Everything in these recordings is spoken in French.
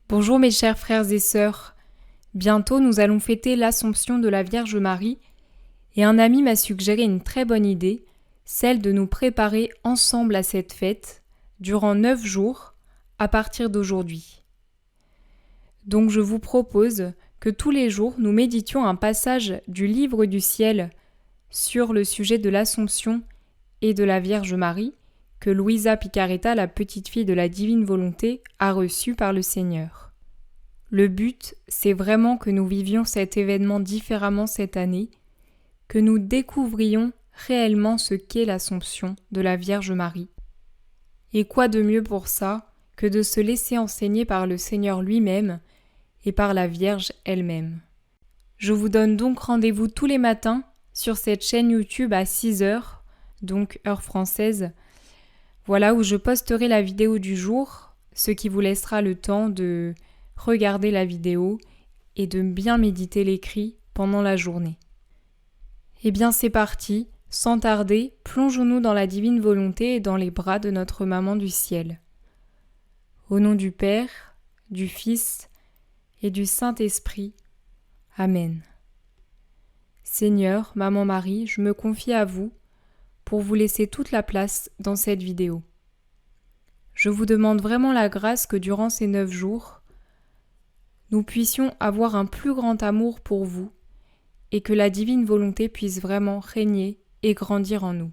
Bonjour mes chers frères et sœurs. Bientôt nous allons fêter l'Assomption de la Vierge Marie et un ami m'a suggéré une très bonne idée, celle de nous préparer ensemble à cette fête durant 9 jours à partir d'aujourd'hui. Donc je vous propose que tous les jours nous méditions un passage du livre du ciel sur le sujet de l'Assomption et de la Vierge Marie que Luisa Picaretta, la petite fille de la divine volonté, a reçu par le Seigneur. Le but, c'est vraiment que nous vivions cet événement différemment cette année, que nous découvrions réellement ce qu'est l'Assomption de la Vierge Marie. Et quoi de mieux pour ça que de se laisser enseigner par le Seigneur lui-même et par la Vierge elle-même. Je vous donne donc rendez-vous tous les matins sur cette chaîne YouTube à 6h, donc heure française. Voilà où je posterai la vidéo du jour, ce qui vous laissera le temps de regarder la vidéo et de bien méditer l'écrit pendant la journée. Eh bien c'est parti, sans tarder, plongeons-nous dans la divine volonté et dans les bras de notre Maman du ciel. Au nom du Père, du Fils et du Saint-Esprit. Amen. Seigneur, Maman Marie, je me confie à vous pour vous laisser toute la place dans cette vidéo. Je vous demande vraiment la grâce que durant ces 9 jours, nous puissions avoir un plus grand amour pour vous et que la divine volonté puisse vraiment régner et grandir en nous.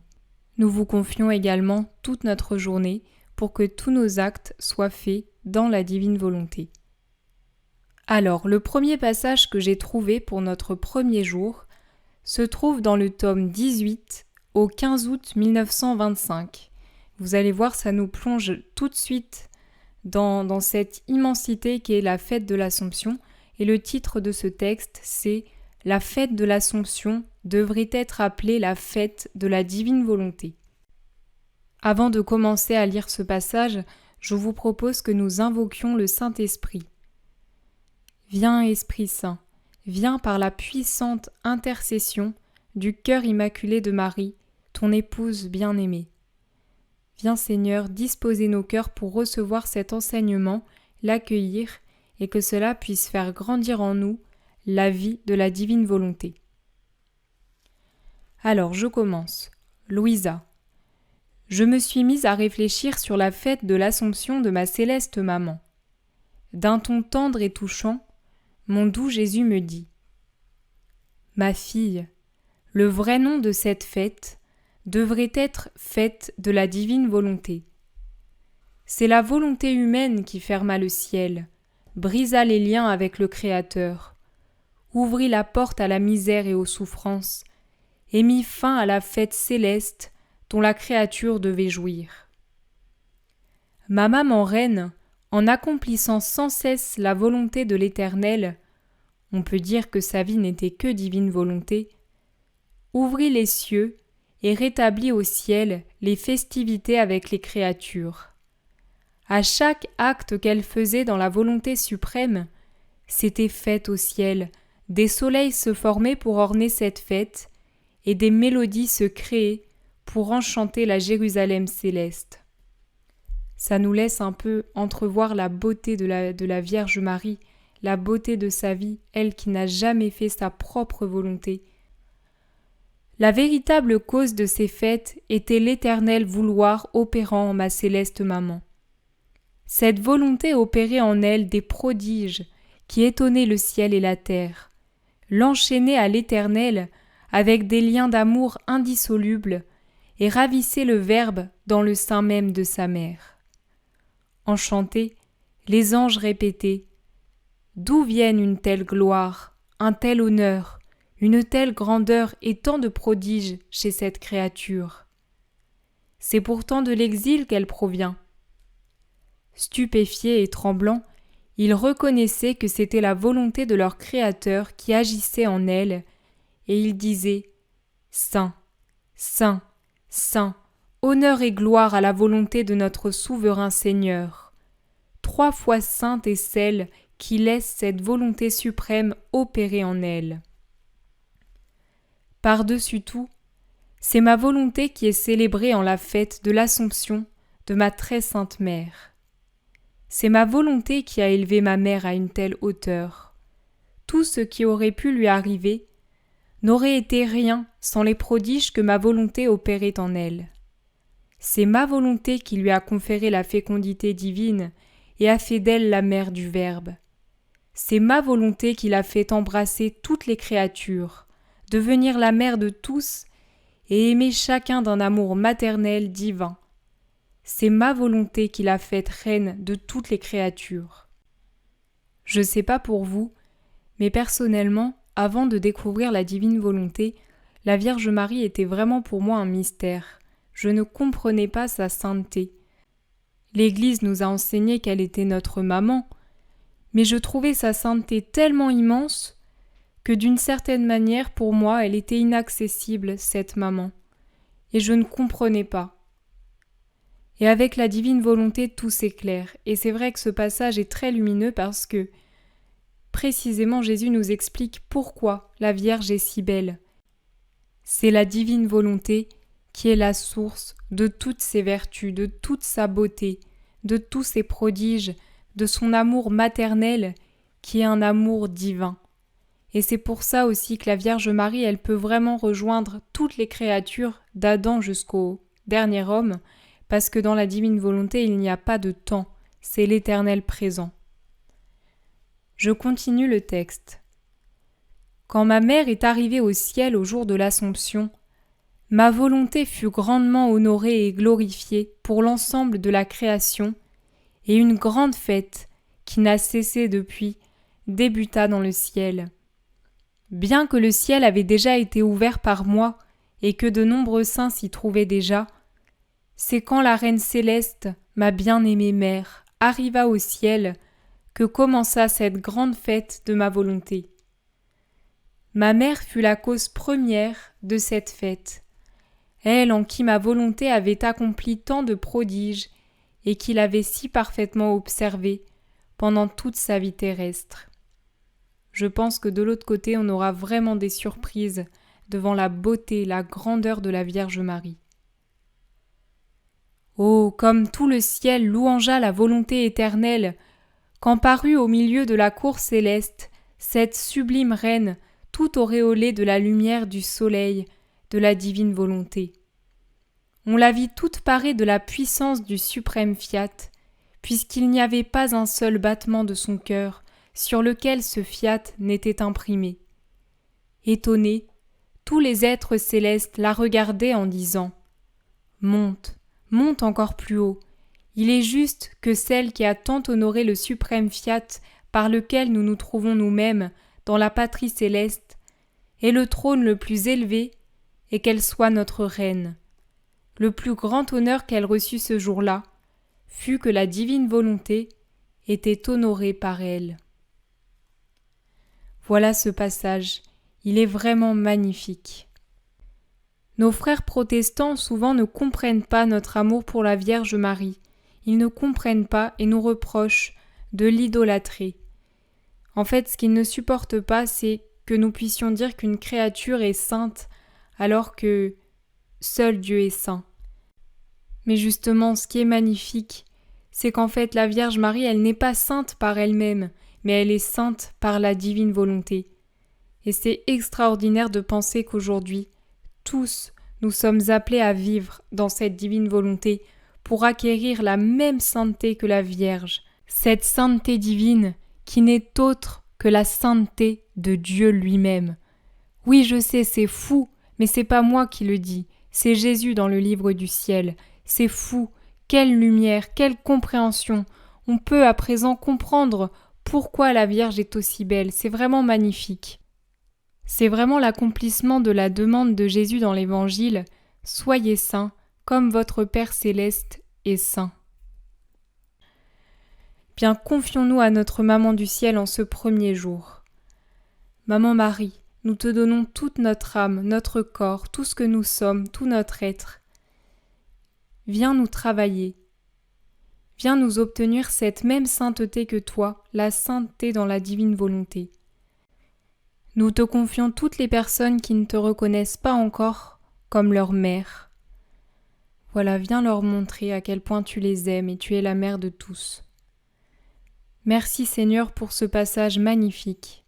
Nous vous confions également toute notre journée pour que tous nos actes soient faits dans la divine volonté. Alors, le premier passage que j'ai trouvé pour notre premier jour se trouve dans le tome 18 au 15 août 1925. Vous allez voir, ça nous plonge tout de suite dans cette immensité qui est la fête de l'Assomption. Et le titre de ce texte, c'est « La fête de l'Assomption devrait être appelée la fête de la divine volonté ». Avant de commencer à lire ce passage, je vous propose que nous invoquions le Saint-Esprit. Viens, Esprit Saint, viens par la puissante intercession du cœur immaculé de Marie, ton épouse bien-aimée. Viens Seigneur disposer nos cœurs pour recevoir cet enseignement, l'accueillir et que cela puisse faire grandir en nous la vie de la divine volonté. Alors je commence. Luisa. Je me suis mise à réfléchir sur la fête de l'Assomption de ma céleste maman. D'un ton tendre et touchant, mon doux Jésus me dit « Ma fille, le vrai nom de cette fête devrait être fête de la divine volonté. C'est la volonté humaine qui ferma le ciel, brisa les liens avec le Créateur, ouvrit la porte à la misère et aux souffrances, et mit fin à la fête céleste dont la créature devait jouir. Ma maman reine, en accomplissant sans cesse la volonté de l'Éternel, on peut dire que sa vie n'était que divine volonté, ouvrit les cieux et rétablit au ciel les festivités avec les créatures. À chaque acte qu'elle faisait dans la volonté suprême, c'était fête au ciel, des soleils se formaient pour orner cette fête, et des mélodies se créaient pour enchanter la Jérusalem céleste. Ça nous laisse un peu entrevoir la beauté de la Vierge Marie, la beauté de sa vie, elle qui n'a jamais fait sa propre volonté. La véritable cause de ces fêtes était l'éternel vouloir opérant en ma céleste maman. Cette volonté opérait en elle des prodiges qui étonnaient le ciel et la terre, l'enchaînaient à l'éternel avec des liens d'amour indissolubles et ravissaient le Verbe dans le sein même de sa mère. Enchantés, les anges répétaient « D'où viennent une telle gloire, un tel honneur, une telle grandeur et tant de prodiges chez cette créature. C'est pourtant de l'exil qu'elle provient. » Stupéfiés et tremblants, ils reconnaissaient que c'était la volonté de leur Créateur qui agissait en elle, et ils disaient « Saint, Saint, Saint, honneur et gloire à la volonté de notre souverain Seigneur. 3 fois sainte est celle qui laisse cette volonté suprême opérer en elle. » Par-dessus tout, c'est ma volonté qui est célébrée en la fête de l'Assomption de ma très sainte mère. C'est ma volonté qui a élevé ma mère à une telle hauteur. Tout ce qui aurait pu lui arriver n'aurait été rien sans les prodiges que ma volonté opérait en elle. C'est ma volonté qui lui a conféré la fécondité divine et a fait d'elle la mère du Verbe. C'est ma volonté qui l'a fait embrasser toutes les créatures, devenir la mère de tous et aimer chacun d'un amour maternel divin. C'est ma volonté qui l'a faite reine de toutes les créatures. Je ne sais pas pour vous, mais personnellement, avant de découvrir la divine volonté, la Vierge Marie était vraiment pour moi un mystère. Je ne comprenais pas sa sainteté. L'Église nous a enseigné qu'elle était notre maman, mais je trouvais sa sainteté tellement immense que d'une certaine manière, pour moi, elle était inaccessible, cette maman, et je ne comprenais pas. Et avec la divine volonté, tout s'éclaire, et c'est vrai que ce passage est très lumineux parce que, précisément, Jésus nous explique pourquoi la Vierge est si belle. C'est la divine volonté qui est la source de toutes ses vertus, de toute sa beauté, de tous ses prodiges, de son amour maternel qui est un amour divin. Et c'est pour ça aussi que la Vierge Marie, elle peut vraiment rejoindre toutes les créatures d'Adam jusqu'au dernier homme, parce que dans la divine volonté, il n'y a pas de temps, c'est l'éternel présent. Je continue le texte. Quand ma mère est arrivée au ciel au jour de l'Assomption, ma volonté fut grandement honorée et glorifiée pour l'ensemble de la création, et une grande fête, qui n'a cessé depuis, débuta dans le ciel. Bien que le ciel avait déjà été ouvert par moi, et que de nombreux saints s'y trouvaient déjà, c'est quand la Reine céleste, ma bien-aimée mère, arriva au ciel, que commença cette grande fête de ma volonté. Ma mère fut la cause première de cette fête, elle en qui ma volonté avait accompli tant de prodiges et qui l'avait si parfaitement observée pendant toute sa vie terrestre. Je pense que de l'autre côté, on aura vraiment des surprises devant la beauté, la grandeur de la Vierge Marie. Oh, comme tout le ciel louangea la volonté éternelle, quand parut au milieu de la cour céleste cette sublime reine, tout auréolée de la lumière du soleil, de la divine volonté. On la vit toute parée de la puissance du suprême fiat, puisqu'il n'y avait pas un seul battement de son cœur sur lequel ce fiat n'était imprimé. Étonnés, tous les êtres célestes la regardaient en disant « Monte, monte encore plus haut. Il est juste que celle qui a tant honoré le suprême fiat par lequel nous nous trouvons nous-mêmes dans la patrie céleste ait le trône le plus élevé et qu'elle soit notre reine. Le plus grand honneur qu'elle reçut ce jour-là fut que la divine volonté était honorée par elle. » Voilà ce passage, il est vraiment magnifique. Nos frères protestants souvent ne comprennent pas notre amour pour la Vierge Marie. Ils ne comprennent pas et nous reprochent de l'idolâtrer. En fait, ce qu'ils ne supportent pas, c'est que nous puissions dire qu'une créature est sainte alors que seul Dieu est saint. Mais justement, ce qui est magnifique, c'est qu'en fait la Vierge Marie, elle n'est pas sainte par elle-même, mais elle est sainte par la divine volonté. Et c'est extraordinaire de penser qu'aujourd'hui, tous, nous sommes appelés à vivre dans cette divine volonté pour acquérir la même sainteté que la Vierge, cette sainteté divine qui n'est autre que la sainteté de Dieu lui-même. Oui, je sais, c'est fou, mais c'est pas moi qui le dis, c'est Jésus dans le livre du ciel. C'est fou, quelle lumière, quelle compréhension. On peut à présent comprendre pourquoi la Vierge est aussi belle, c'est vraiment magnifique. C'est vraiment l'accomplissement de la demande de Jésus dans l'Évangile « Soyez saints, comme votre Père céleste est saint ». Bien, confions-nous à notre Maman du ciel en ce premier jour. Maman Marie, nous te donnons toute notre âme, notre corps, tout ce que nous sommes, tout notre être. Viens nous travailler. Viens nous obtenir cette même sainteté que toi, la sainteté dans la divine volonté. Nous te confions toutes les personnes qui ne te reconnaissent pas encore comme leur mère. Voilà, viens leur montrer à quel point tu les aimes et tu es la mère de tous. Merci Seigneur pour ce passage magnifique.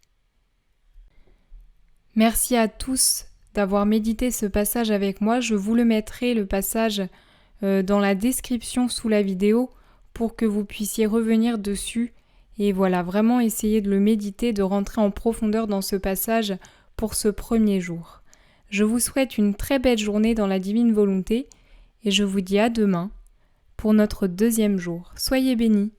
Merci à tous d'avoir médité ce passage avec moi. Je vous le mettrai, le passage, dans la description sous la vidéo pour que vous puissiez revenir dessus et voilà, vraiment essayer de le méditer, de rentrer en profondeur dans ce passage pour ce premier jour. Je vous souhaite une très belle journée dans la divine volonté et je vous dis à demain pour notre deuxième jour. Soyez bénis.